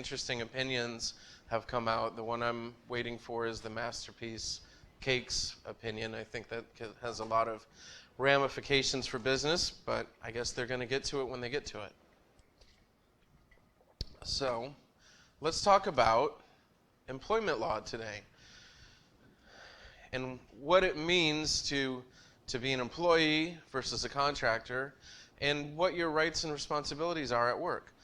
interesting opinions have come out. The one I'm waiting for is the Masterpiece Cakes opinion. I think that has a lot of ramifications for business, but I guess they're going to get to it when they get to it. So let's talk about employment law today and what it means to be an employee versus a contractor, and what your rights and responsibilities are at work.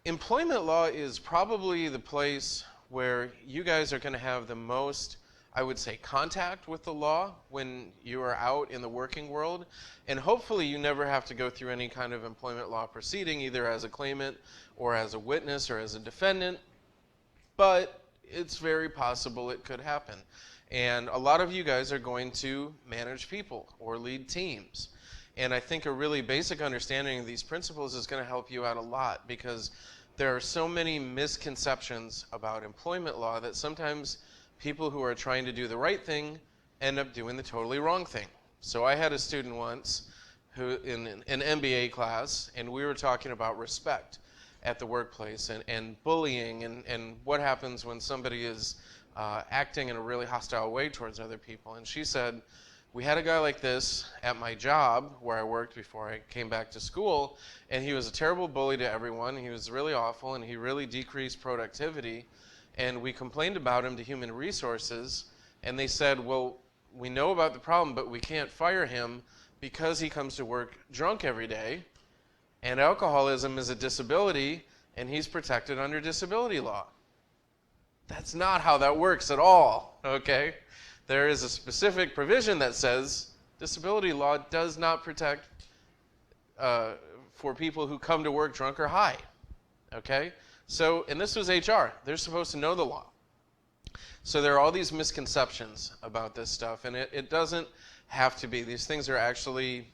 Employment law is probably the place where you guys are going to have the most, I would say, contact with the law when you are out in the working world, and hopefully you never have to go through any kind of employment law proceeding, either as a claimant or as a witness or as a defendant, but it's very possible it could happen. And a lot of you guys are going to manage people or lead teams. And I think a really basic understanding of these principles is going to help you out a lot, because there are so many misconceptions about employment law that sometimes people who are trying to do the right thing end up doing the totally wrong thing. So I had a student once who in an MBA class, and we were talking about respect at the workplace and bullying and what happens when somebody is acting in a really hostile way towards other people. And she said, we had a guy like this at my job where I worked before I came back to school, and he was a terrible bully to everyone. He was really awful, and he really decreased productivity. And we complained about him to human resources, and they said, well, we know about the problem, but we can't fire him because he comes to work drunk every day, and alcoholism is a disability, and he's protected under disability law. That's not how that works at all, okay? There is a specific provision that says disability law does not protect for people who come to work drunk or high, okay? So, and this was HR. They're supposed to know the law. So there are all these misconceptions about this stuff, and it doesn't have to be. These things are actually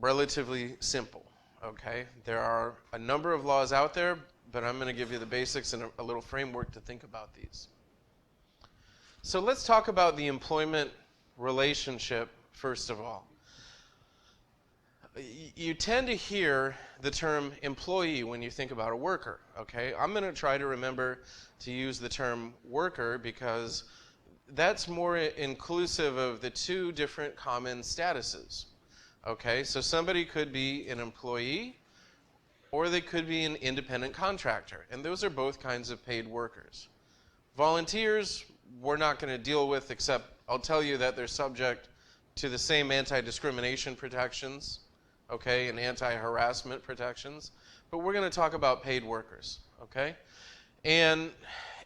relatively simple, okay? There are a number of laws out there, but I'm going to give you the basics and a little framework to think about these. So let's talk about the employment relationship first of all. You tend to hear the term employee when you think about a worker, okay? I'm going to try to remember to use the term worker because that's more inclusive of the two different common statuses, okay? So somebody could be an employee or they could be an independent contractor, and those are both kinds of paid workers. Volunteers, we're not going to deal with, except I'll tell you that they're subject to the same anti-discrimination protections, okay, and anti-harassment protections, but we're going to talk about paid workers, okay? And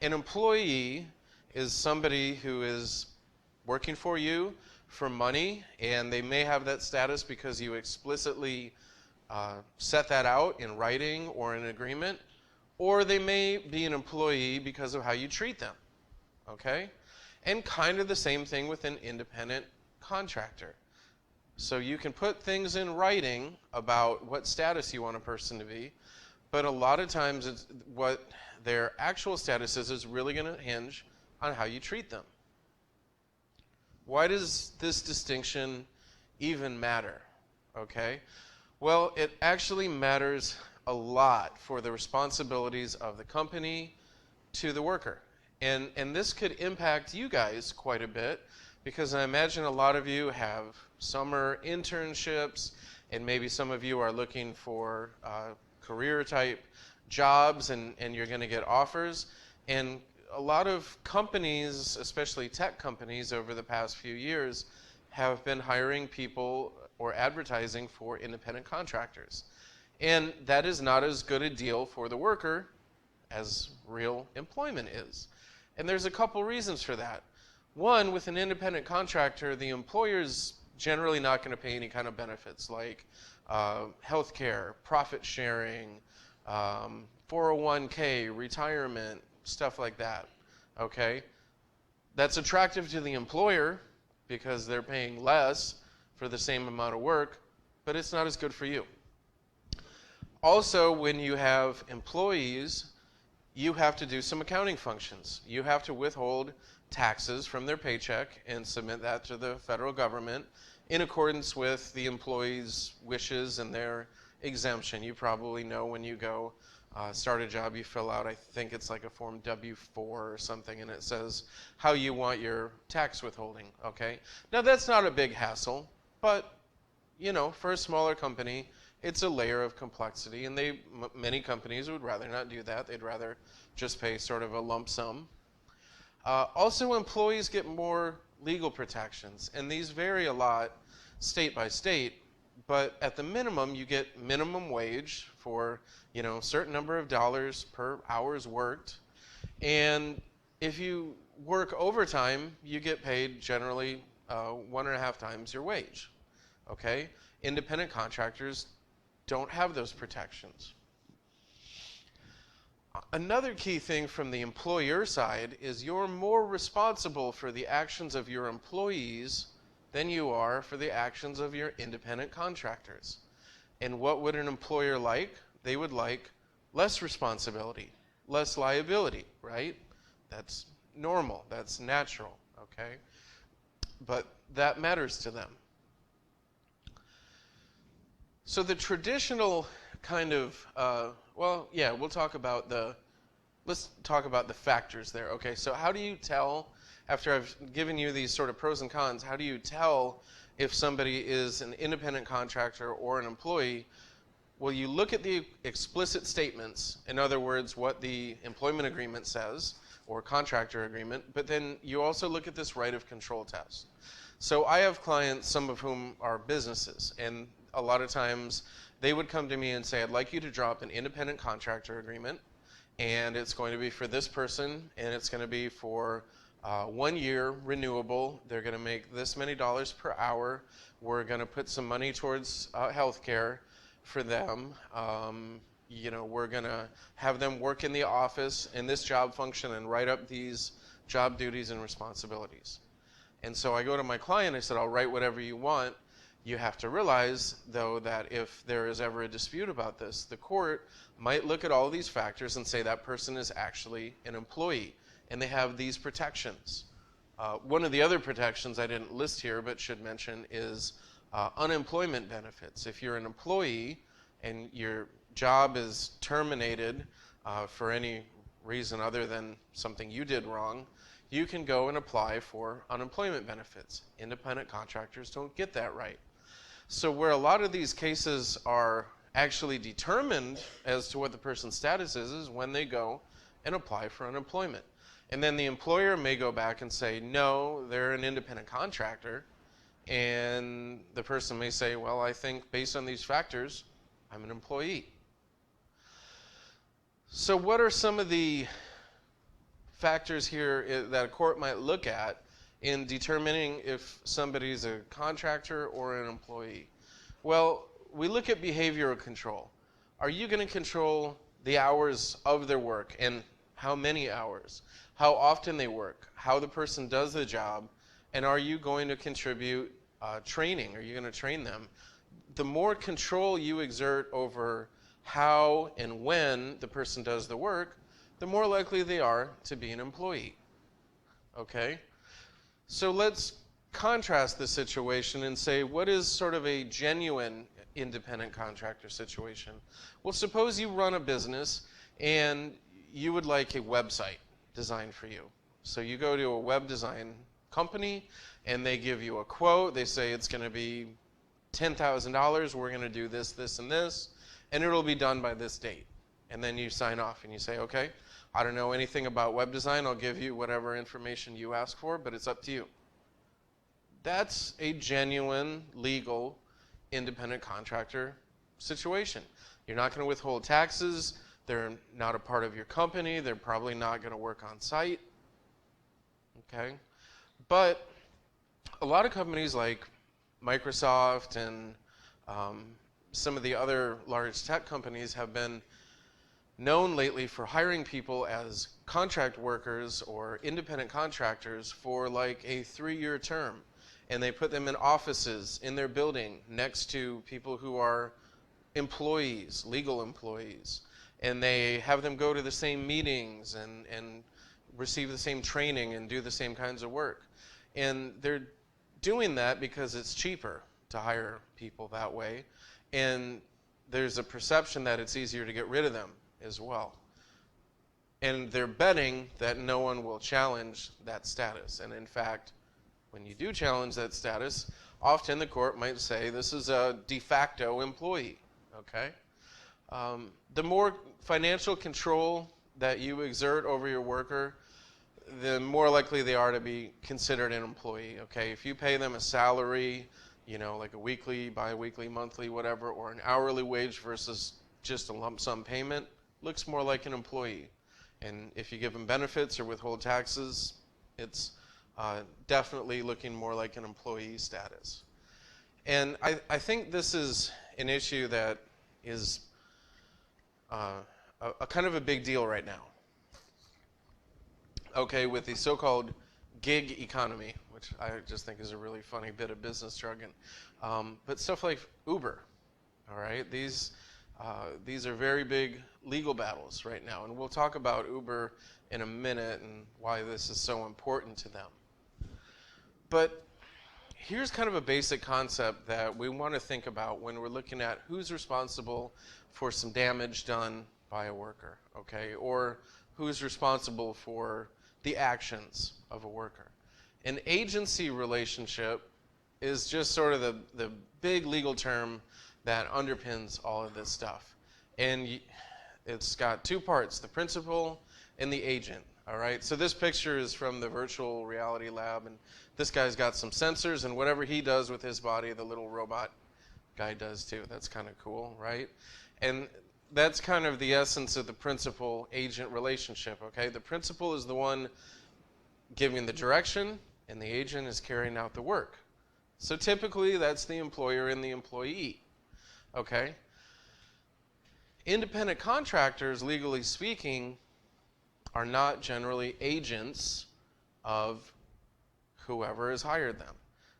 an employee is somebody who is working for you for money, and they may have that status because you explicitly set that out in writing or in agreement, or they may be an employee because of how you treat them, okay? And kind of the same thing with an independent contractor. So you can put things in writing about what status you want a person to be, but a lot of times it's what their actual status is really going to hinge on how you treat them. Why does this distinction even matter? Okay? Well, it actually matters a lot for the responsibilities of the company to the worker. And this could impact you guys quite a bit, because I imagine a lot of you have summer internships, and maybe some of you are looking for career type jobs, and you're going to get offers. And a lot of companies, especially tech companies over the past few years, have been hiring people or advertising for independent contractors. And that is not as good a deal for the worker as real employment is. And there's a couple reasons for that. One, with an independent contractor, the employer's generally not going to pay any kind of benefits like health care, profit sharing, 401k, retirement, stuff like that, okay? That's attractive to the employer because they're paying less for the same amount of work, but it's not as good for you. Also, when you have employees, you have to do some accounting functions. You have to withhold taxes from their paycheck and submit that to the federal government in accordance with the employee's wishes and their exemption. You probably know when you go start a job, you fill out, I think it's like a form W-4 or something, and it says how you want your tax withholding, okay? Now, that's not a big hassle, but, you know, for a smaller company, it's a layer of complexity, and many companies would rather not do that. They'd rather just pay sort of a lump sum. Also, employees get more legal protections, and these vary a lot state by state, but at the minimum, you get minimum wage for, you know, a certain number of dollars per hours worked, and if you work overtime, you get paid generally 1.5 times your wage, okay? Independent contractors don't have those protections. Another key thing from the employer side is you're more responsible for the actions of your employees than you are for the actions of your independent contractors. And what would an employer like? They would like less responsibility, less liability, right? That's normal, that's natural, okay? But that matters to them. So the traditional kind of, we'll talk about let's talk about the factors there. Okay, so how do you tell, after I've given you these sort of pros and cons, how do you tell if somebody is an independent contractor or an employee? Well, you look at the explicit statements, in other words, what the employment agreement says, or contractor agreement, but then you also look at this right of control test. So I have clients, some of whom are businesses, and a lot of times they would come to me and say, I'd like you to drop an independent contractor agreement, and it's going to be for this person, and it's going to be for 1 year renewable. They're going to make this many dollars per hour. We're going to put some money towards health care for them. You know, we're going to have them work in the office in this job function and write up these job duties and responsibilities. And so I go to my client, I said, I'll write whatever you want. You have to realize, though, that if there is ever a dispute about this, the court might look at all these factors and say that person is actually an employee, and they have these protections. One of the other protections I didn't list here but should mention is unemployment benefits. If you're an employee and your job is terminated for any reason other than something you did wrong, you can go and apply for unemployment benefits. Independent contractors don't get that right. So where a lot of these cases are actually determined as to what the person's status is when they go and apply for unemployment. And then the employer may go back and say, no, they're an independent contractor. And the person may say, well, I think based on these factors, I'm an employee. So what are some of the factors here that a court might look at in determining if somebody's a contractor or an employee? Well, we look at behavioral control. Are you going to control the hours of their work and how many hours, how often they work, how the person does the job, and are you going to contribute training? Are you going to train them? The more control you exert over how and when the person does the work, the more likely they are to be an employee. Okay? So let's contrast the situation and say, what is sort of a genuine independent contractor situation? Well, suppose you run a business and you would like a website designed for you. So you go to a web design company and they give you a quote. They say it's going to be $10,000. We're going to do this, this, and this, and it'll be done by this date. And then you sign off and you say, okay, I don't know anything about web design. I'll give you whatever information you ask for, but it's up to you. That's a genuine, legal, independent contractor situation. You're not going to withhold taxes. They're not a part of your company. They're probably not going to work on site. Okay? But a lot of companies like Microsoft and some of the other large tech companies have been known lately for hiring people as contract workers or independent contractors for like a 3-year term. And they put them in offices in their building next to people who are employees, legal employees. And they have them go to the same meetings and receive the same training and do the same kinds of work. And they're doing that because it's cheaper to hire people that way. And there's a perception that it's easier to get rid of them as well. And they're betting that no one will challenge that status. And in fact, when you do challenge that status, often the court might say this is a de facto employee, okay? The more financial control that you exert over your worker, the more likely they are to be considered an employee, okay? If you pay them a salary, you know, like a weekly, bi-weekly, monthly, whatever, or an hourly wage versus just a lump sum payment, looks more like an employee. And if you give them benefits or withhold taxes, it's definitely looking more like an employee status. And I think this is an issue that is a kind of a big deal right now. Okay, with the so-called gig economy, which I just think is a really funny bit of business jargon. But stuff like Uber, all right? These are very big legal battles right now. And we'll talk about Uber in a minute and why this is so important to them. But here's kind of a basic concept that we want to think about when we're looking at who's responsible for some damage done by a worker, okay? Or who's responsible for the actions of a worker. An agency relationship is just sort of the big legal term that underpins all of this stuff. And it's got two parts, the principal and the agent, all right? So this picture is from the virtual reality lab, and this guy's got some sensors, and whatever he does with his body, the little robot guy does too. That's kind of cool, right? And that's kind of the essence of the principal-agent relationship, okay? The principal is the one giving the direction, and the agent is carrying out the work. So typically, that's the employer and the employee, okay? Independent contractors, legally speaking, are not generally agents of whoever has hired them.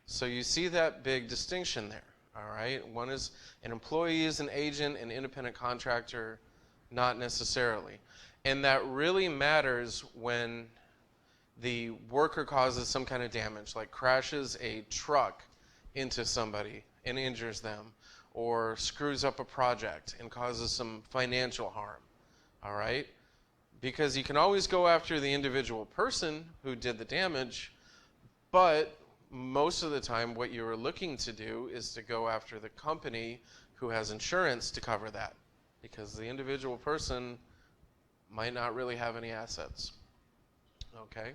So you see that big distinction there. All right, one is an employee is an agent, an independent contractor, not necessarily. And that really matters when the worker causes some kind of damage, like crashes a truck into somebody and injures them, or screws up a project and causes some financial harm. All right? Because you can always go after the individual person who did the damage, but most of the time what you're looking to do is to go after the company who has insurance to cover that, because the individual person might not really have any assets. Okay?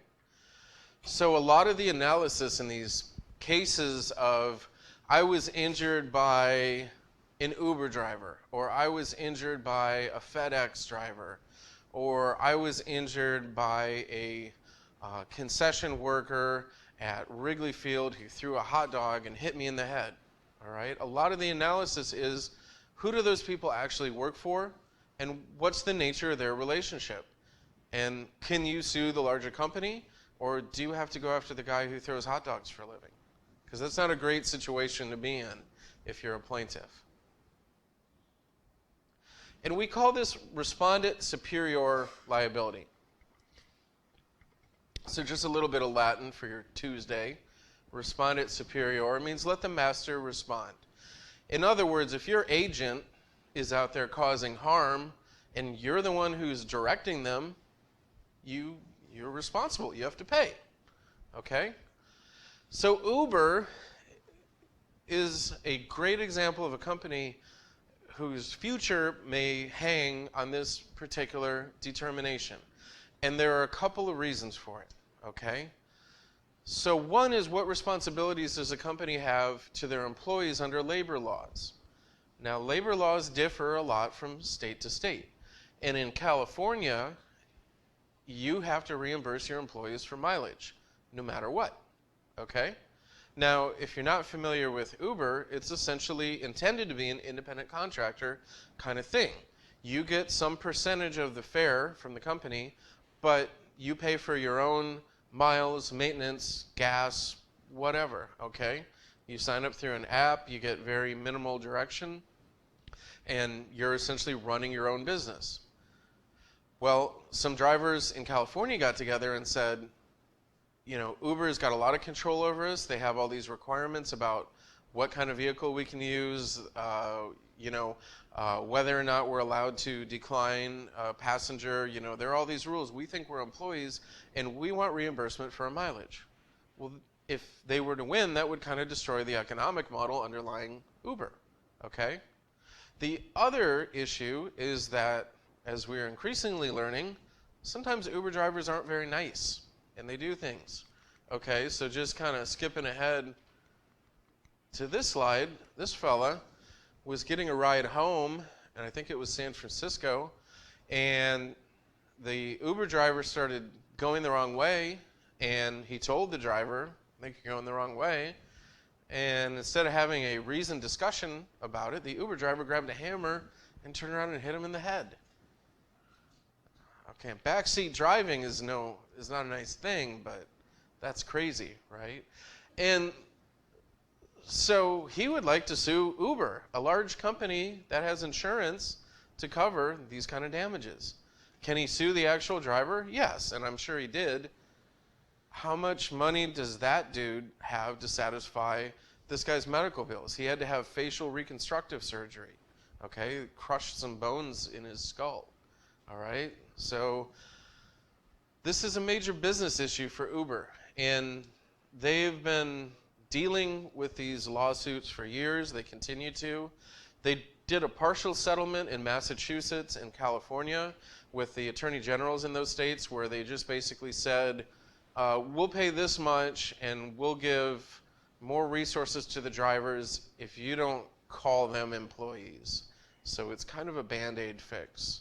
So a lot of the analysis in these cases of I was injured by an Uber driver, or I was injured by a FedEx driver, or I was injured by a concession worker at Wrigley Field who threw a hot dog and hit me in the head, all right? A lot of the analysis is who do those people actually work for, and what's the nature of their relationship? And can you sue the larger company, or do you have to go after the guy who throws hot dogs for a living? Because that's not a great situation to be in if you're a plaintiff. And we call this Respondeat superior liability. So just a little bit of Latin for your Tuesday. Respondeat superior means let the master respond. In other words, if your agent is out there causing harm and you're the one who's directing them, you're responsible. You have to pay. Okay? So Uber is a great example of a company whose future may hang on this particular determination. And there are a couple of reasons for it, okay? So one is, what responsibilities does a company have to their employees under labor laws? Now, labor laws differ a lot from state to state. And in California, you have to reimburse your employees for mileage, no matter what, okay? Now, if you're not familiar with Uber, it's essentially intended to be an independent contractor kind of thing. You get some percentage of the fare from the company, but you pay for your own miles, maintenance, gas, whatever, okay? You sign up through an app, you get very minimal direction, and you're essentially running your own business. Well, some drivers in California got together and said, you know, Uber's got a lot of control over us. They have all these requirements about what kind of vehicle we can use, whether or not we're allowed to decline a passenger. There are all these rules. We think we're employees, and we want reimbursement for our mileage. Well, if they were to win, that would kind of destroy the economic model underlying Uber, okay? The other issue is that, as we're increasingly learning, sometimes Uber drivers aren't very nice, and they do things, okay? So just kind of skipping ahead to this slide, this fella was getting a ride home, and I think it was San Francisco, and the Uber driver started going the wrong way, and he told the driver, I think you're going the wrong way, and instead of having a reasoned discussion about it, the Uber driver grabbed a hammer and turned around and hit him in the head. Okay, backseat driving is not a nice thing, but that's crazy, right? And so he would like to sue Uber, a large company that has insurance to cover these kind of damages. Can he sue the actual driver? Yes, and I'm sure he did. How much money does that dude have to satisfy this guy's medical bills? He had to have facial reconstructive surgery, okay? Crushed some bones in his skull, all right? So this is a major business issue for Uber, and they've been dealing with these lawsuits for years. They continue to. They did a partial settlement in Massachusetts and California with the attorney generals in those states, where they just basically said, we'll pay this much and we'll give more resources to the drivers if you don't call them employees. So it's kind of a Band-Aid fix,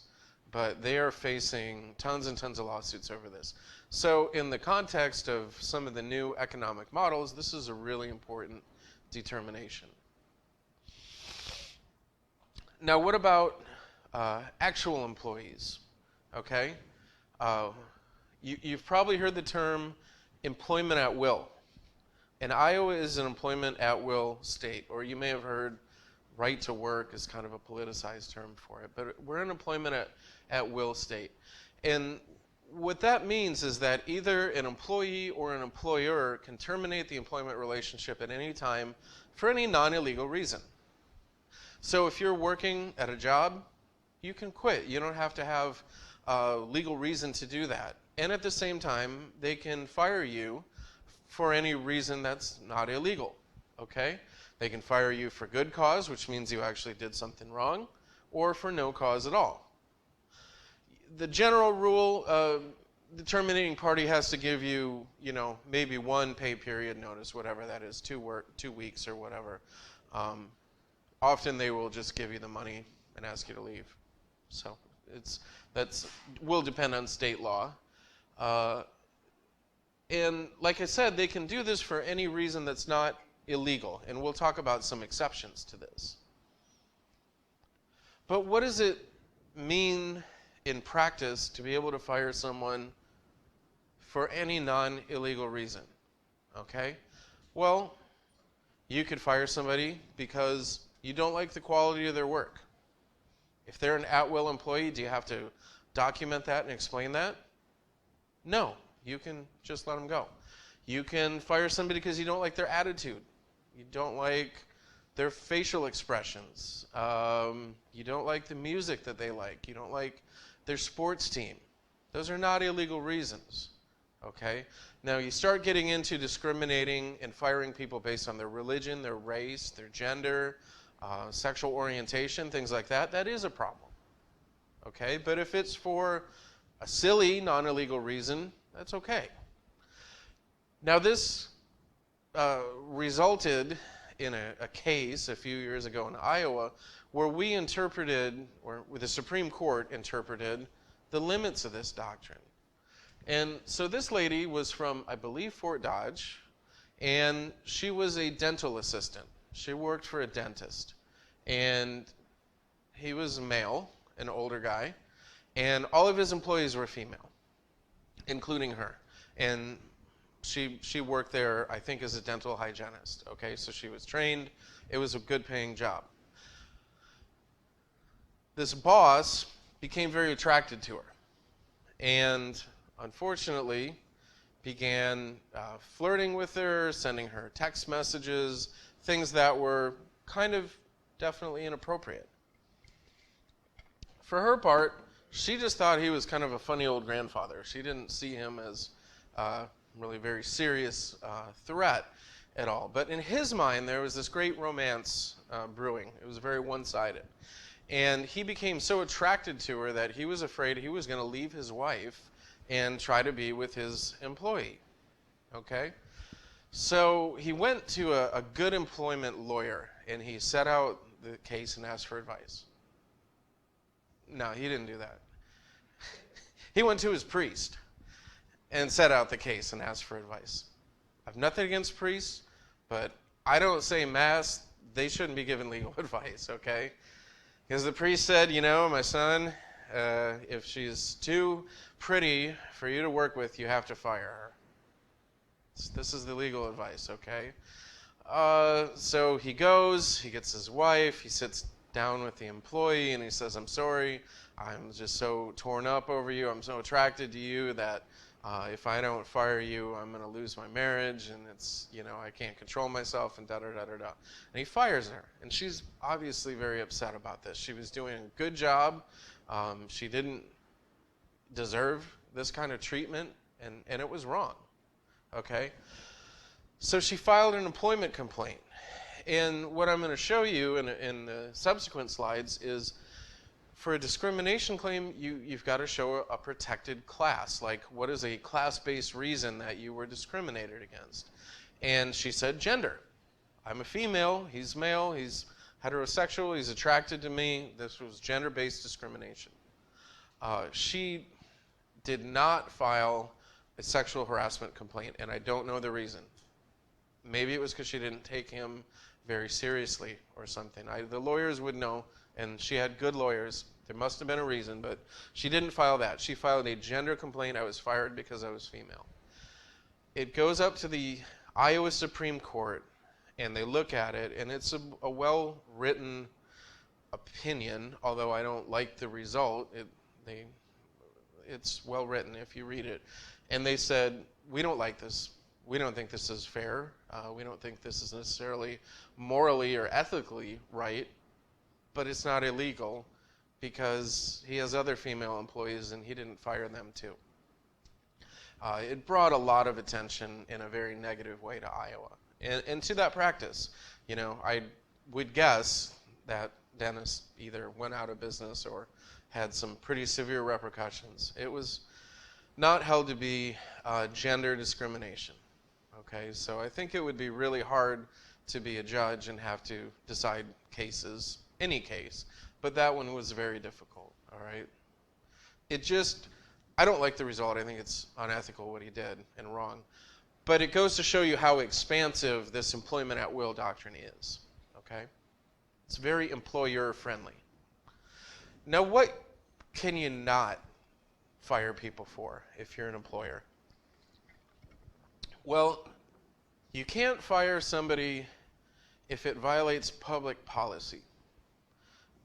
but they are facing tons and tons of lawsuits over this. So in the context of some of the new economic models, this is a really important determination. Now, what about actual employees? Okay. You've probably heard the term employment at will. And Iowa is an employment at will state, or you may have heard right to work is kind of a politicized term for it, but we're an employment at will state. And what that means is that either an employee or an employer can terminate the employment relationship at any time for any non-illegal reason. So if you're working at a job, you can quit. You don't have to have legal reason to do that. And at the same time, they can fire you for any reason that's not illegal, okay? They can fire you for good cause, which means you actually did something wrong, or for no cause at all. The general rule, the terminating party has to give you, maybe one pay period notice, whatever that is, 2 weeks or whatever. Often they will just give you the money and ask you to leave. So that will depend on state law. And like I said, they can do this for any reason that's not illegal, and we'll talk about some exceptions to this. But what does it mean in practice to be able to fire someone for any non-illegal reason? Okay? Well, you could fire somebody because you don't like the quality of their work. If they're an at-will employee, do you have to document that and explain that? No, you can just let them go. You can fire somebody because you don't like their attitude. You don't like their facial expressions. You don't like the music that they like. You don't like their sports team. Those are not illegal reasons, okay? Now, you start getting into discriminating and firing people based on their religion, their race, their gender, sexual orientation, things like that. That is a problem, okay? But if it's for a silly, non-illegal reason, that's okay. Now, this resulted in a case a few years ago in Iowa where we interpreted, or the Supreme Court interpreted, the limits of this doctrine. And so this lady was from, I believe, Fort Dodge, and she was a dental assistant. She worked for a dentist. And he was male, an older guy, and all of his employees were female, including her. And she worked there, I think, as a dental hygienist, okay? So she was trained. It was a good-paying job. This boss became very attracted to her and, unfortunately, began flirting with her, sending her text messages, things that were kind of definitely inappropriate. For her part, she just thought he was kind of a funny old grandfather. She didn't see him as really very serious threat at all. But in his mind, there was this great romance brewing. It was very one-sided. And he became so attracted to her that he was afraid he was going to leave his wife and try to be with his employee. Okay? So he went to a good employment lawyer, and he set out the case and asked for advice. No, he didn't do that. He went to his priest and set out the case and asked for advice. I have nothing against priests, but I don't say Mass. They shouldn't be given legal advice, okay? Because the priest said, you know, my son, if she's too pretty for you to work with, you have to fire her. This is the legal advice, okay? So he goes, he gets his wife, he sits down with the employee, and he says, I'm sorry, I'm just so torn up over you, I'm so attracted to you that if I don't fire you, I'm going to lose my marriage, and it's, you know, I can't control myself, and da-da-da-da-da. And he fires her, and she's obviously very upset about this. She was doing a good job. She didn't deserve this kind of treatment, and it was wrong, okay? So she filed an employment complaint. And what I'm going to show you in the subsequent slides is for a discrimination claim, you've got to show a protected class. Like, what is a class-based reason that you were discriminated against? And she said gender. I'm a female, he's male, he's heterosexual, he's attracted to me. This was gender-based discrimination. She did not file a sexual harassment complaint, and I don't know the reason. Maybe it was because she didn't take him very seriously or something. The lawyers would know, and she had good lawyers. There must have been a reason, but she didn't file that. She filed a gender complaint. I was fired because I was female. It goes up to the Iowa Supreme Court, and they look at it, and it's a well-written opinion, although I don't like the result. It's well-written if you read it. And they said, we don't like this. We don't think this is fair. We don't think this is necessarily morally or ethically right, but it's not illegal because he has other female employees and he didn't fire them too. It brought a lot of attention in a very negative way to Iowa. And to that practice, you know, I would guess that dentists either went out of business or had some pretty severe repercussions. It was not held to be gender discrimination. Okay, so I think it would be really hard to be a judge and have to decide cases, any case, but that one was very difficult, all right? I don't like the result. I think it's unethical what he did and wrong. But it goes to show you how expansive this employment at will doctrine is, okay? It's very employer-friendly. Now, what can you not fire people for if you're an employer? Well, you can't fire somebody if it violates public policy.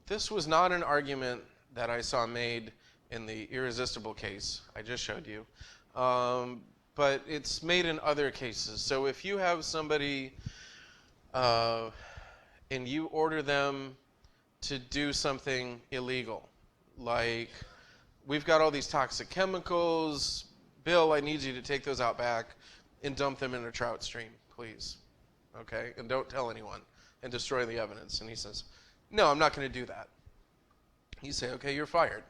This was not an argument that I saw made in the irresistible case I just showed you, but it's made in other cases. So if you have somebody and you order them to do something illegal, like we've got all these toxic chemicals, Bill, I need you to take those out back and dump them in a trout stream, please. Okay? And don't tell anyone and destroy the evidence. And he says, no, I'm not going to do that. You say, okay, you're fired.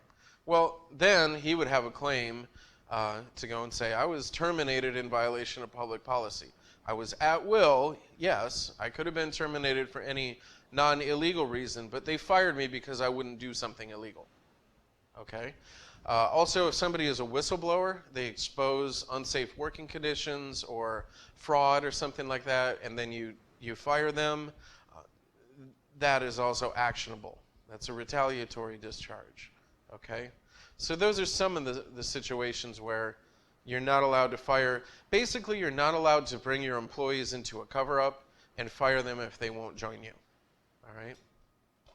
Well, then he would have a claim to go and say, I was terminated in violation of public policy. I was at will, yes, I could have been terminated for any non-illegal reason, but they fired me because I wouldn't do something illegal. Okay? Also, if somebody is a whistleblower, they expose unsafe working conditions or fraud or something like that, and then you fire them, that is also actionable. That's a retaliatory discharge. Okay? So those are some of the situations where you're not allowed to fire. Basically, you're not allowed to bring your employees into a cover-up and fire them if they won't join you. All right?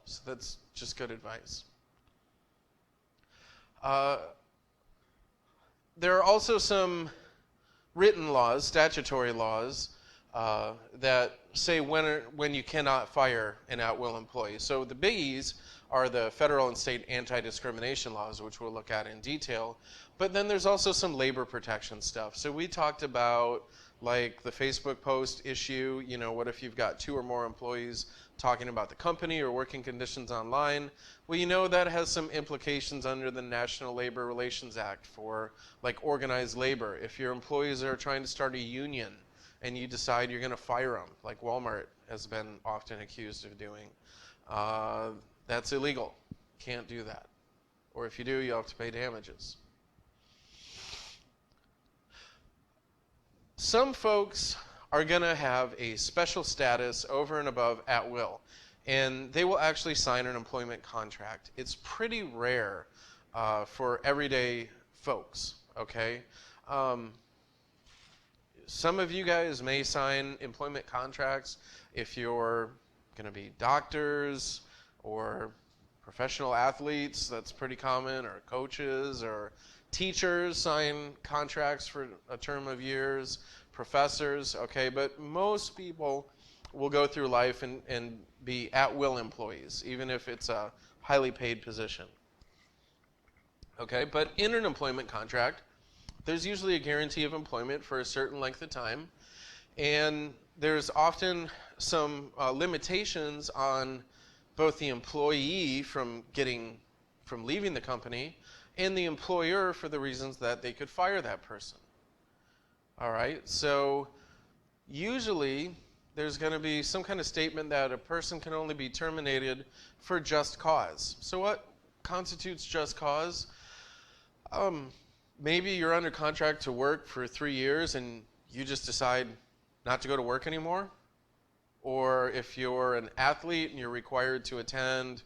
So that's just good advice. There are also some written laws, statutory laws, that say when you cannot fire an at-will employee. So the biggies are the federal and state anti-discrimination laws, which we'll look at in detail. But then there's also some labor protection stuff. So we talked about like the Facebook post issue, you know, what if you've got 2 or more employees talking about the company or working conditions online? Well, you know that has some implications under the National Labor Relations Act for like organized labor. If your employees are trying to start a union and you decide you're going to fire them, like Walmart has been often accused of doing, that's illegal. Can't do that. Or if you do, you have to pay damages. Some folks are going to have a special status over and above at will, and they will actually sign an employment contract. It's pretty rare for everyday folks, okay? Some of you guys may sign employment contracts if you're going to be doctors or professional athletes, that's pretty common, or coaches, or teachers sign contracts for a term of years, professors, okay, but most people will go through life and be at-will employees, even if it's a highly paid position. Okay, but in an employment contract, there's usually a guarantee of employment for a certain length of time, and there's often some limitations on both the employee from leaving the company and the employer for the reasons that they could fire that person. All right, so usually there's going to be some kind of statement that a person can only be terminated for just cause. So what constitutes just cause? Maybe you're under contract to work for 3 years and you just decide not to go to work anymore. Or if you're an athlete and you're required to attend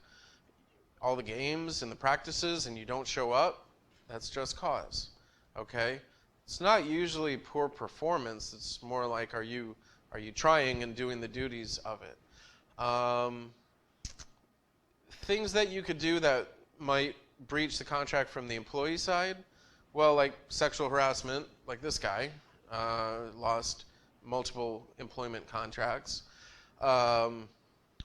all the games and the practices and you don't show up, that's just cause, okay? It's not usually poor performance. It's more like, are you trying and doing the duties of it? Things that you could do that might breach the contract from the employee side, well, like sexual harassment, like this guy lost multiple employment contracts.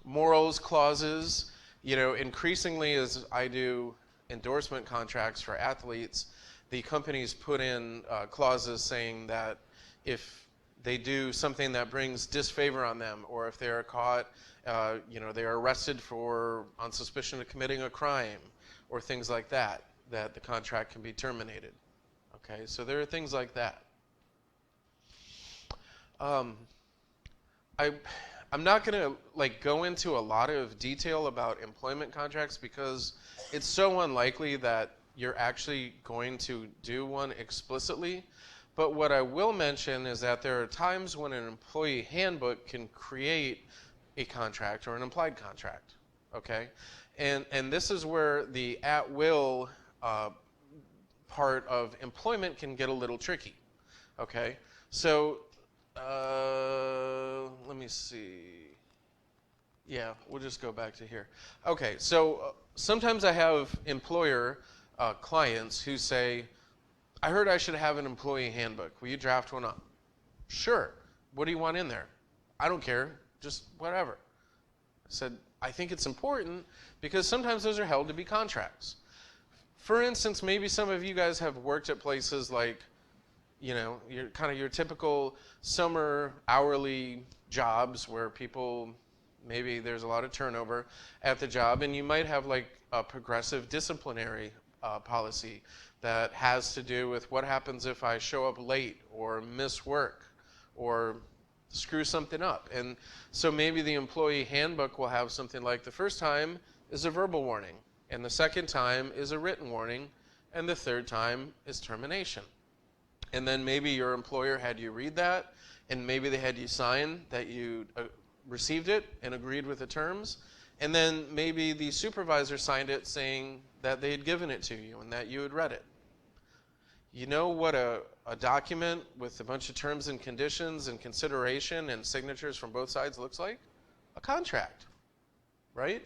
Morals clauses, you know, increasingly as I do endorsement contracts for athletes, the companies put in clauses saying that if they do something that brings disfavor on them, or if they are caught, you know, they are arrested on suspicion of committing a crime, or things like that, that the contract can be terminated. Okay, so there are things like that. I'm not going to go into a lot of detail about employment contracts because it's so unlikely that you're actually going to do one explicitly. But what I will mention is that there are times when an employee handbook can create a contract or an implied contract. Okay, and this is where the at-will part of employment can get a little tricky. Okay, so let me see. Yeah, we'll just go back to here. Okay, so sometimes I have employer clients who say, I heard I should have an employee handbook. Will you draft one up? Sure. What do you want in there? I don't care. Just whatever. I said, I think it's important because sometimes those are held to be contracts. For instance, maybe some of you guys have worked at places like, you know, your typical summer hourly jobs where people, maybe there's a lot of turnover at the job, and you might have like a progressive disciplinary policy that has to do with what happens if I show up late or miss work or screw something up. And so maybe the employee handbook will have something like the first time is a verbal warning, and the second time is a written warning, and the third time is termination. And then maybe your employer had you read that, and maybe they had you sign that you received it and agreed with the terms, and then maybe the supervisor signed it saying that they had given it to you and that you had read it. You know what a document with a bunch of terms and conditions and consideration and signatures from both sides looks like? A contract, right?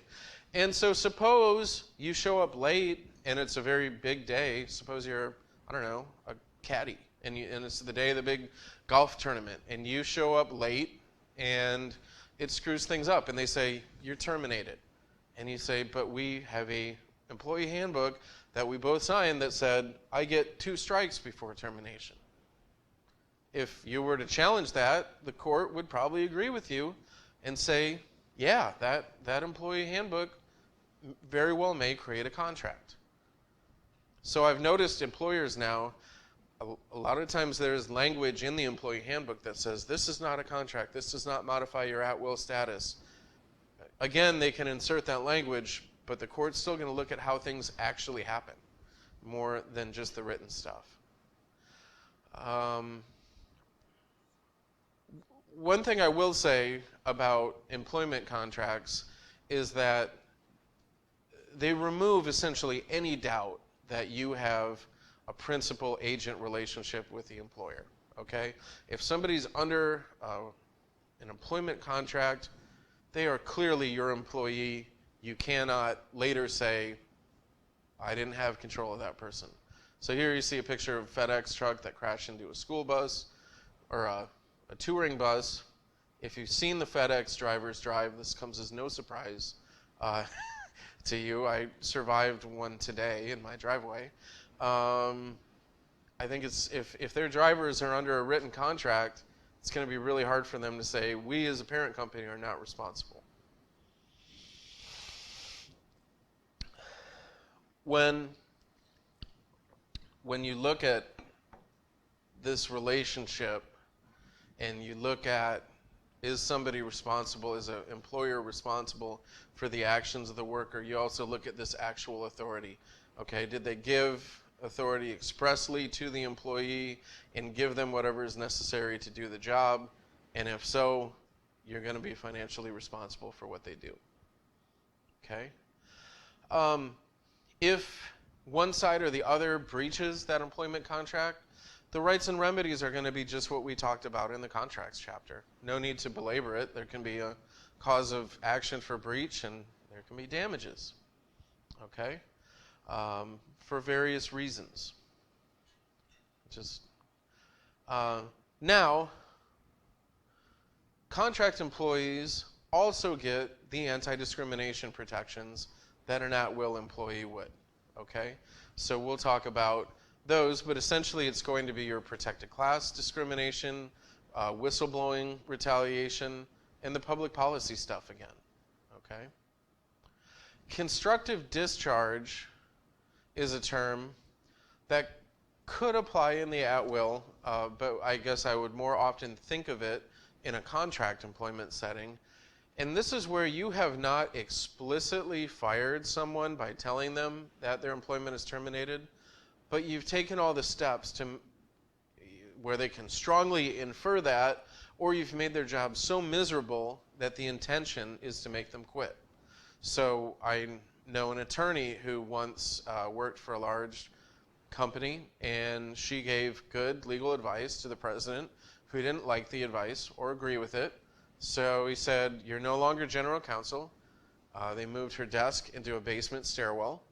And so suppose you show up late and it's a very big day. Suppose you're, I don't know, a caddy and it's the day of the big golf tournament, and you show up late, and it screws things up, and they say, you're terminated. And you say, but we have a employee handbook that we both signed that said, I get 2 strikes before termination. If you were to challenge that, the court would probably agree with you and say, yeah, that employee handbook very well may create a contract. So I've noticed employers now, a lot of times there's language in the employee handbook that says, this is not a contract, this does not modify your at-will status. Again, they can insert that language, but the court's still going to look at how things actually happen, more than just the written stuff. One thing I will say about employment contracts is that they remove essentially any doubt that you have a principal-agent relationship with the employer, okay? If somebody's under an employment contract, they are clearly your employee. You cannot later say, I didn't have control of that person. So here you see a picture of a FedEx truck that crashed into a school bus or a touring bus. If you've seen the FedEx drivers drive, this comes as no surprise to you. I survived one today in my driveway. I think it's if their drivers are under a written contract, it's going to be really hard for them to say, we as a parent company are not responsible. When you look at this relationship and you look at, is somebody responsible, is an employer responsible for the actions of the worker, you also look at this actual authority. Okay, did they give authority expressly to the employee and give them whatever is necessary to do the job? And if so, you're going to be financially responsible for what they do. Okay? If one side or the other breaches that employment contract, the rights and remedies are going to be just what we talked about in the contracts chapter. No need to belabor it. There can be a cause of action for breach, and there can be damages. Okay? For various reasons. Now, contract employees also get the anti-discrimination protections that an at-will employee would. Okay? So we'll talk about those, but essentially it's going to be your protected class discrimination, whistleblowing retaliation, and the public policy stuff again. Okay? Constructive discharge is a term that could apply in the at-will, but I guess I would more often think of it in a contract employment setting. And this is where you have not explicitly fired someone by telling them that their employment is terminated, but you've taken all the steps to where they can strongly infer that, or you've made their job so miserable that the intention is to make them quit. So I know an attorney who once worked for a large company, and she gave good legal advice to the president, who didn't like the advice or agree with it. So he said, you're no longer general counsel. They moved her desk into a basement stairwell,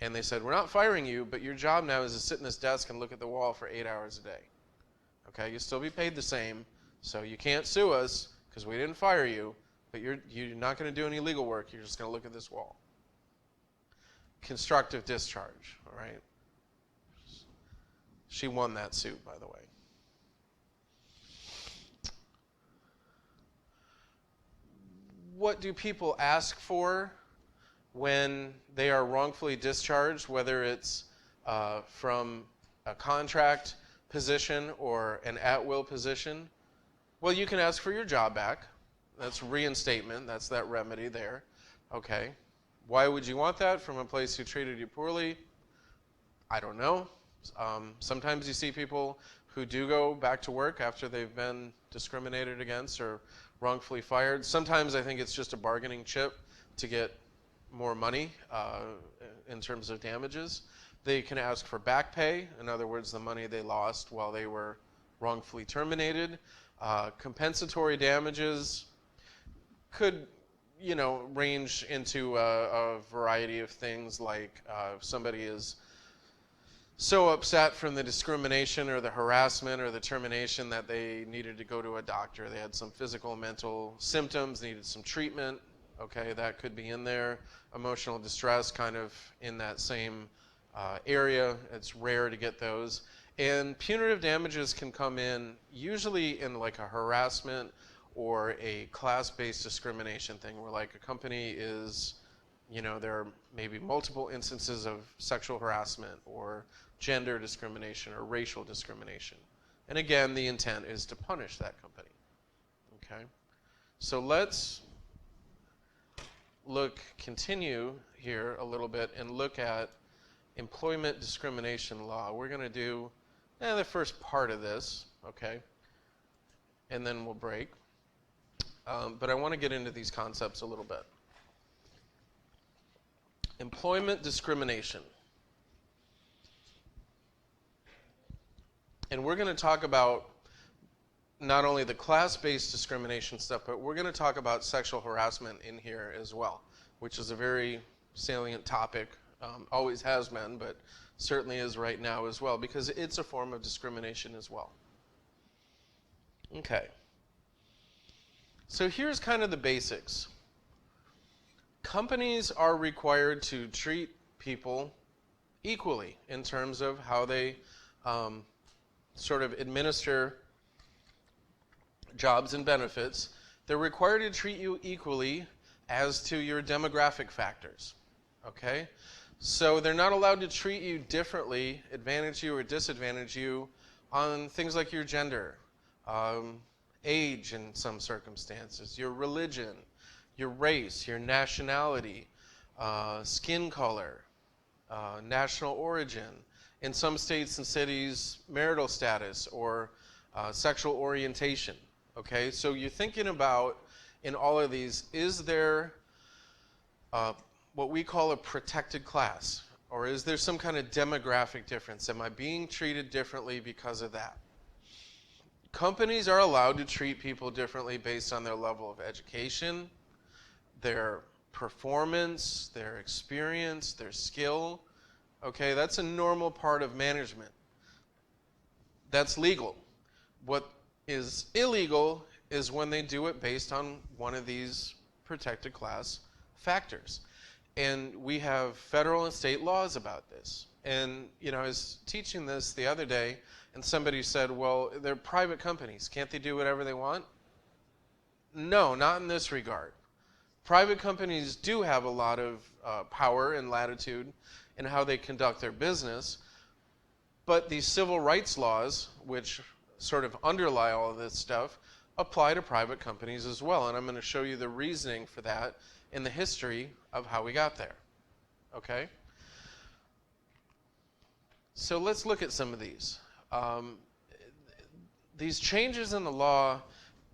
and they said, we're not firing you, but your job now is to sit in this desk and look at the wall for 8 hours a day. Okay, you'll still be paid the same, so you can't sue us because we didn't fire you, but you're not going to do any legal work. You're just going to look at this wall. Constructive discharge, all right? She won that suit, by the way. What do people ask for when they are wrongfully discharged, whether it's from a contract position or an at-will position? Well, you can ask for your job back. That's reinstatement. That's that remedy there. Okay. Why would you want that from a place who treated you poorly? I don't know. Sometimes you see people who do go back to work after they've been discriminated against or wrongfully fired. Sometimes I think it's just a bargaining chip to get more money in terms of damages. They can ask for back pay, in other words, the money they lost while they were wrongfully terminated. Compensatory damages could, range into a variety of things, like if somebody is so upset from the discrimination or the harassment or the termination that they needed to go to a doctor. They had some physical and mental symptoms, needed some treatment. Okay, that could be in there. Emotional distress, kind of in that same area. It's rare to get those. And punitive damages can come in usually in like a harassment or a class-based discrimination thing where like a company is, there are maybe multiple instances of sexual harassment or gender discrimination or racial discrimination. And again, the intent is to punish that company. Okay? So let's continue here a little bit and look at employment discrimination law. We're going to do the first part of this, okay? And then we'll break. But I want to get into these concepts a little bit. Employment discrimination. And we're going to talk about not only the class-based discrimination stuff, but we're going to talk about sexual harassment in here as well, which is a very salient topic. Always has been, but certainly is right now as well, because it's a form of discrimination as well. Okay. So here's kind of the basics. Companies are required to treat people equally in terms of how they sort of administer jobs and benefits. They're required to treat you equally as to your demographic factors. Okay? So they're not allowed to treat you differently, advantage you or disadvantage you on things like your gender, age in some circumstances, your religion, your race, your nationality, skin color, national origin, in some states and cities, marital status or sexual orientation. Okay, so you're thinking about in all of these, is there what we call a protected class? Or is there some kind of demographic difference? Am I being treated differently because of that? Companies are allowed to treat people differently based on their level of education, their performance, their experience, their skill. Okay, that's a normal part of management. That's legal. What is illegal is when they do it based on one of these protected class factors. And we have federal and state laws about this. And, I was teaching this the other day, and somebody said, well, they're private companies. Can't they do whatever they want? No, not in this regard. Private companies do have a lot of power and latitude in how they conduct their business, but these civil rights laws, which sort of underlie all of this stuff, apply to private companies as well. And I'm going to show you the reasoning for that in the history of how we got there. Okay? So let's look at some of these. These changes in the law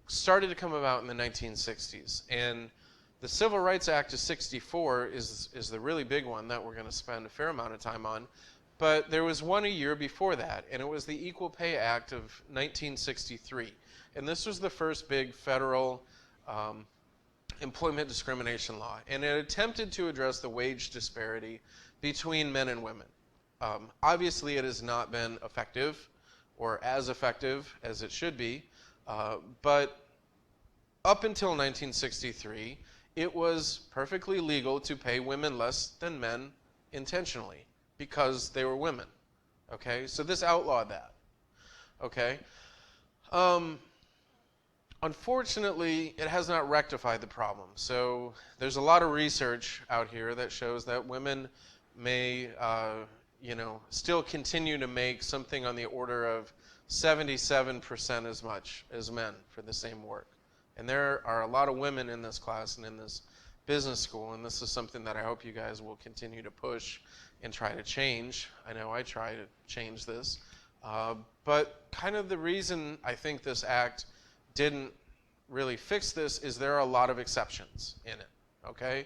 started to come about in the 1960s. And the Civil Rights Act of '64 is the really big one that we're going to spend a fair amount of time on. But there was one a year before that, and it was the Equal Pay Act of 1963. And this was the first big federal employment discrimination law. And it attempted to address the wage disparity between men and women. Obviously, it has not been effective or as effective as it should be. But up until 1963, it was perfectly legal to pay women less than men intentionally because they were women. Okay? So this outlawed that. Okay? Unfortunately, it has not rectified the problem. So there's a lot of research out here that shows that women may, still continue to make something on the order of 77% as much as men for the same work. And there are a lot of women in this class and in this business school, and this is something that I hope you guys will continue to push and try to change. I know I try to change this. But kind of the reason I think this act didn't really fix this is there are a lot of exceptions in it, okay?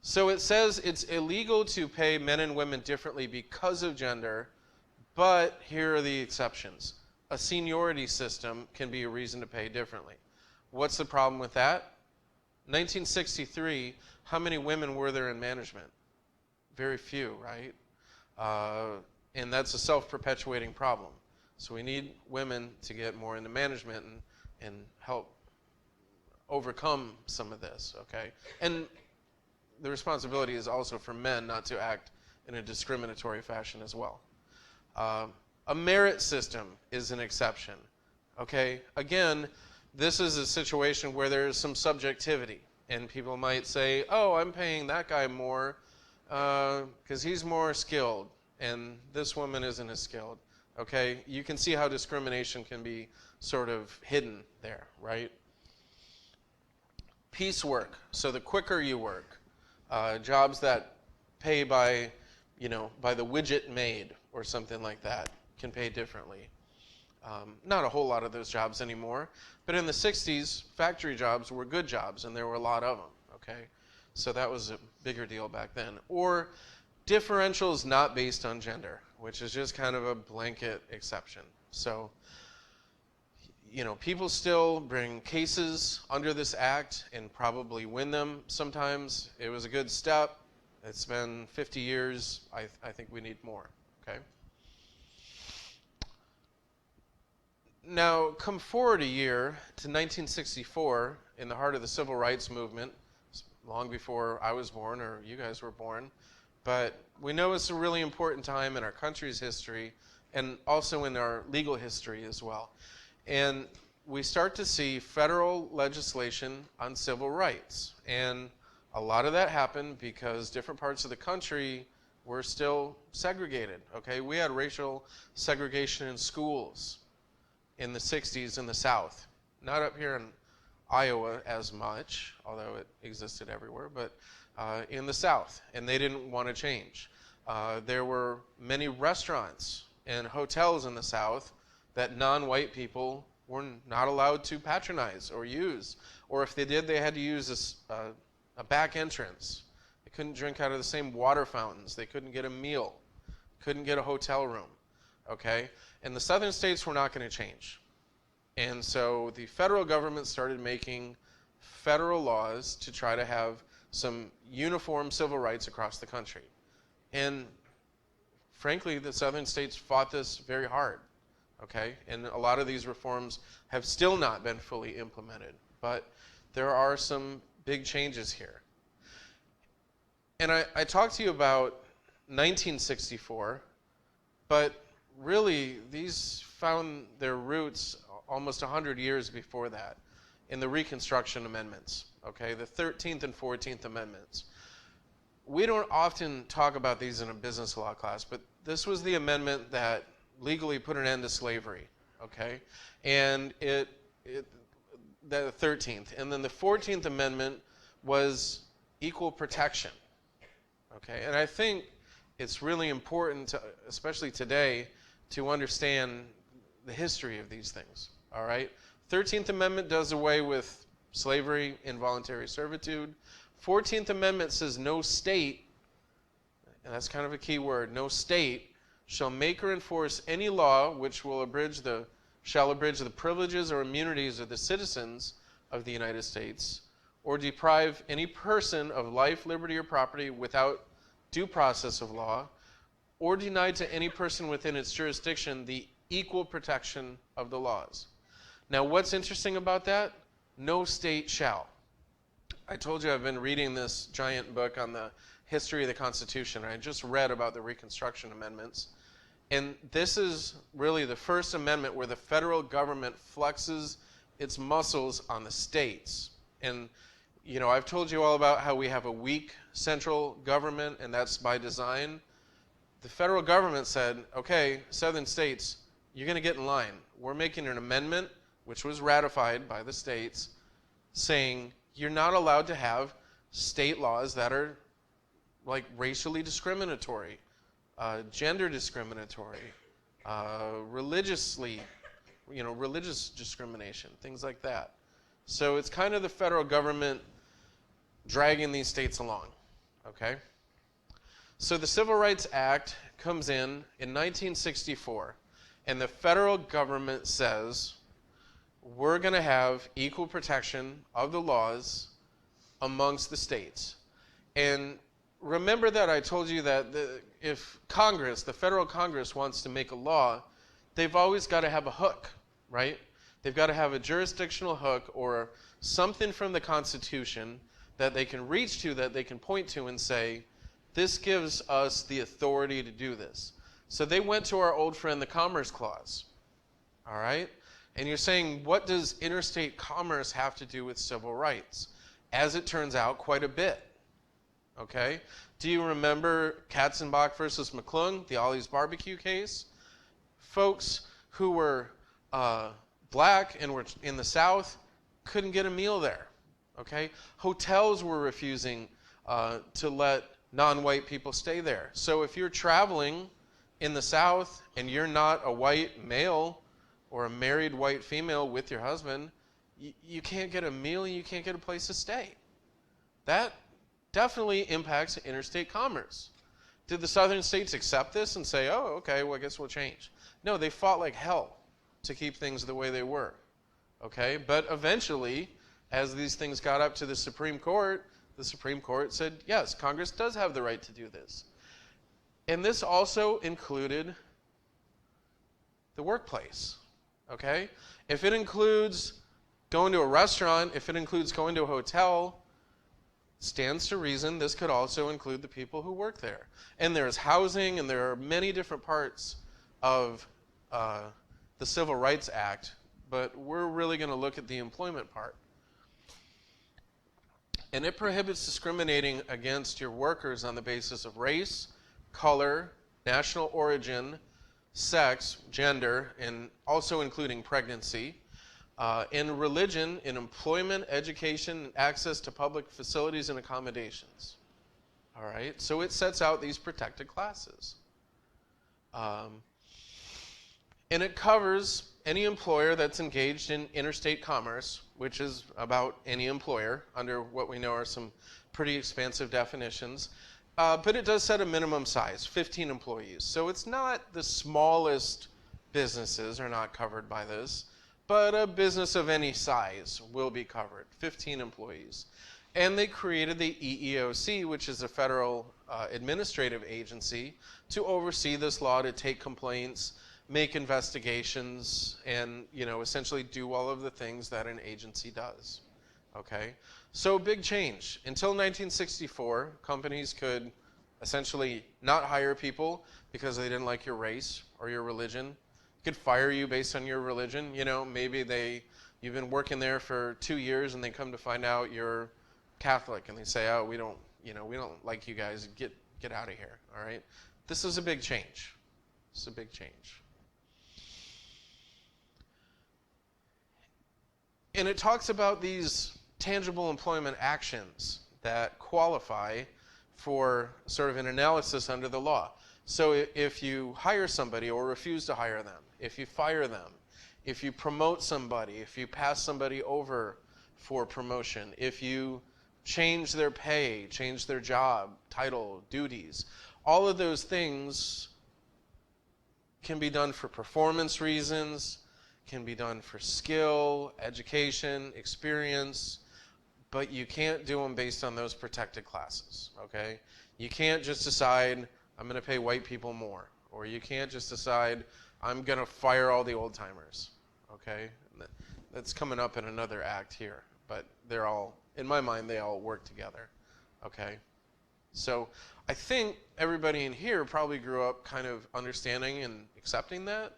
So it says it's illegal to pay men and women differently because of gender, but here are the exceptions. A seniority system can be a reason to pay differently. What's the problem with that? 1963, how many women were there in management? Very few, right? And that's a self-perpetuating problem. So we need women to get more into management and help overcome some of this, okay? And the responsibility is also for men not to act in a discriminatory fashion as well. A merit system is an exception, okay? Again, this is a situation where there's some subjectivity, and people might say, oh, I'm paying that guy more because he's more skilled, and this woman isn't as skilled, okay? You can see how discrimination can be sort of hidden there, right? Piecework, so the quicker you work, jobs that pay by, by the widget made or something like that can pay differently. Not a whole lot of those jobs anymore, but in the 60s, factory jobs were good jobs, and there were a lot of them, okay? So that was a bigger deal back then. Or differentials not based on gender, which is just kind of a blanket exception. So, people still bring cases under this act and probably win them sometimes. It was a good step. It's been 50 years. I think we need more, okay? Now, come forward a year to 1964, in the heart of the civil rights movement, long before I was born or you guys were born, but we know it's a really important time in our country's history and also in our legal history as well. And we start to see federal legislation on civil rights. And a lot of that happened because different parts of the country were still segregated, okay? We had racial segregation in schools in the 60s in the South. Not up here in Iowa as much, although it existed everywhere, but in the South, and they didn't want to change. There were many restaurants and hotels in the South that non-white people were not allowed to patronize or use, or if they did, they had to use a back entrance. They couldn't drink out of the same water fountains. They couldn't get a meal, couldn't get a hotel room, okay? And the southern states were not going to change. And so the federal government started making federal laws to try to have some uniform civil rights across the country. And frankly, the southern states fought this very hard, okay? And a lot of these reforms have still not been fully implemented, but there are some big changes here. And I talked to you about 1964, but really these found their roots almost 100 years before that in the Reconstruction Amendments, okay, the 13th and 14th Amendments. We don't often talk about these in a business law class, but this was the amendment that legally put an end to slavery, okay? And the 13th. And then the 14th Amendment was equal protection, okay? And I think it's really important, especially today, to understand the history of these things, all right? 13th Amendment does away with slavery, involuntary servitude. 14th Amendment says no state, and that's kind of a key word, no state shall make or enforce any law which shall abridge the privileges or immunities of the citizens of the United States, or deprive any person of life, liberty, or property without due process of law, or deny to any person within its jurisdiction the equal protection of the laws. Now, what's interesting about that? No state shall. I told you I've been reading this giant book on the history of the Constitution. I just read about the Reconstruction Amendments. And this is really the first amendment where the federal government flexes its muscles on the states. And, I've told you all about how we have a weak central government, and that's by design. The federal government said, okay, southern states, you're going to get in line. We're making an amendment, which was ratified by the states, saying you're not allowed to have state laws that are like racially discriminatory, gender discriminatory, religious discrimination, things like that. So it's kind of the federal government dragging these states along, okay? So the Civil Rights Act comes in 1964, and the federal government says, we're going to have equal protection of the laws amongst the states. And remember that I told you that if Congress, the federal Congress, wants to make a law, they've always got to have a hook, right? They've got to have a jurisdictional hook or something from the Constitution that they can reach to, that they can point to and say, this gives us the authority to do this. So they went to our old friend, the Commerce Clause, all right? And you're saying, what does interstate commerce have to do with civil rights? As it turns out, quite a bit, okay? Do you remember Katzenbach versus McLeod, the Ollie's Barbecue case? Folks who were black and were in the South couldn't get a meal there, okay? Hotels were refusing to let non-white people stay there. So if you're traveling in the South and you're not a white male or a married white female with your husband, you can't get a meal and you can't get a place to stay. That definitely impacts interstate commerce. Did the southern states accept this and say, oh, okay, well, I guess we'll change? No, they fought like hell to keep things the way they were, okay? But eventually, as these things got up to the Supreme Court said, yes, Congress does have the right to do this. And this also included the workplace, okay? If it includes going to a restaurant, if it includes going to a hotel, stands to reason this could also include the people who work there. And there's housing, and there are many different parts of the Civil Rights Act, but we're really going to look at the employment part. And it prohibits discriminating against your workers on the basis of race, color, national origin, sex, gender, and also including pregnancy, in religion, in employment, education, and access to public facilities and accommodations. All right, so it sets out these protected classes. And it covers any employer that's engaged in interstate commerce, which is about any employer under what we know are some pretty expansive definitions. But it does set a minimum size, 15 employees. So it's not the smallest businesses are not covered by this, but a business of any size will be covered, 15 employees. And they created the EEOC, which is a federal administrative agency, to oversee this law, to take complaints, make investigations, and essentially do all of the things that an agency does. Okay? So big change. Until 1964, companies could essentially not hire people because they didn't like your race or your religion. Could fire you based on your religion. Maybe you've been working there for 2 years and they come to find out you're Catholic and they say, oh, we don't like you guys, get out of here, all right? This is a big change. It's a big change. And it talks about these tangible employment actions that qualify for sort of an analysis under the law. So if you hire somebody or refuse to hire them, if you fire them, if you promote somebody, if you pass somebody over for promotion, if you change their pay, change their job, title, duties, all of those things can be done for performance reasons, can be done for skill, education, experience, but you can't do them based on those protected classes, okay? You can't just decide, I'm going to pay white people more, or you can't just decide, I'm going to fire all the old-timers, okay? That's coming up in another act here, but they're all, in my mind, they all work together, okay? So I think everybody in here probably grew up kind of understanding and accepting that,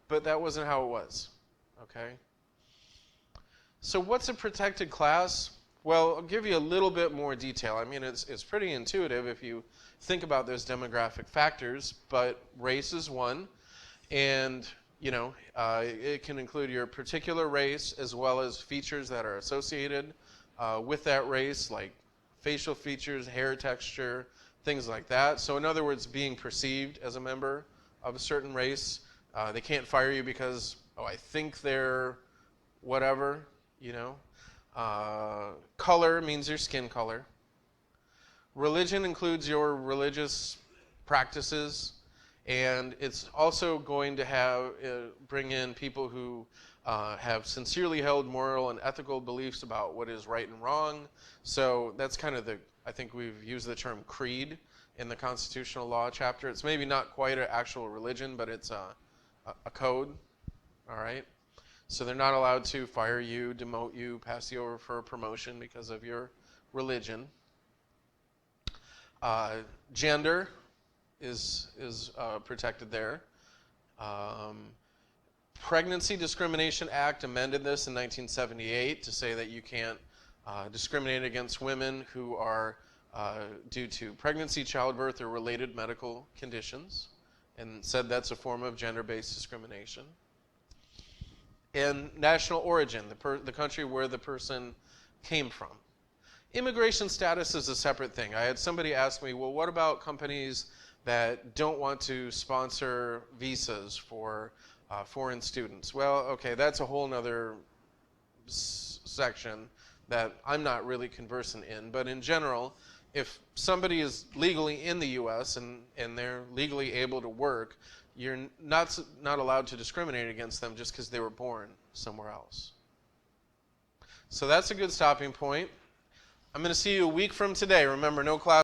but that wasn't how it was, okay? So what's a protected class? Well, I'll give you a little bit more detail. I mean, it's pretty intuitive if you think about those demographic factors, but race is one, and it can include your particular race as well as features that are associated with that race, like facial features, hair texture, things like that. So in other words, being perceived as a member of a certain race. They can't fire you because, I think they're whatever, Color means your skin color. Religion includes your religious practices. And it's also going to have bring in people who have sincerely held moral and ethical beliefs about what is right and wrong. So that's kind of I think we've used the term creed in the constitutional law chapter. It's maybe not quite an actual religion, but it's a code, all right? So they're not allowed to fire you, demote you, pass you over for a promotion because of your religion. Gender is protected there. Pregnancy Discrimination Act amended this in 1978 to say that you can't discriminate against women who are due to pregnancy, childbirth, or related medical conditions, and said that's a form of gender-based discrimination. And national origin, the country where the person came from. Immigration status is a separate thing. I had somebody ask me, well, what about companies that don't want to sponsor visas for foreign students? Well, okay, that's a whole nother section that I'm not really conversant in. But in general, if somebody is legally in the U.S. and they're legally able to work, you're not allowed to discriminate against them just because they were born somewhere else. So that's a good stopping point. I'm going to see you a week from today. Remember, no class.